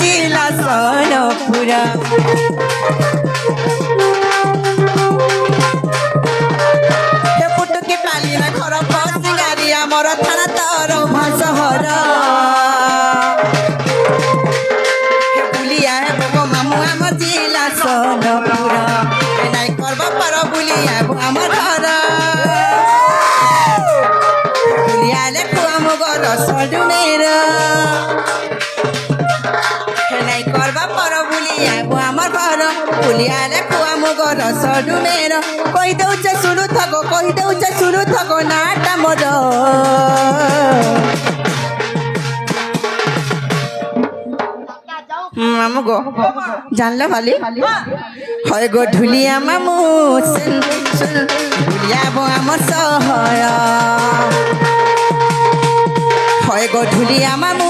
जिला सोनपुर पुटुकी पाली घर सिंगारी आमर थाना तर भाषहर बुलिया गो मामू आम जिला सोनपुर नाई करब पर बुलिया आम घर बुलिया खुआ मुग रस डुमेर नाई करब पर बुलिया आम घर बुलिया खुआ मुग रस डुमेर कही दौचे शुरू थको कही दौचे शुरू थको नाटा मोर मामू गो जानल भाली হয় গো ঢুলিয়া মামু ঢুলিয়া বো আমার সহয় হয় গো ঢুলিয়া মামু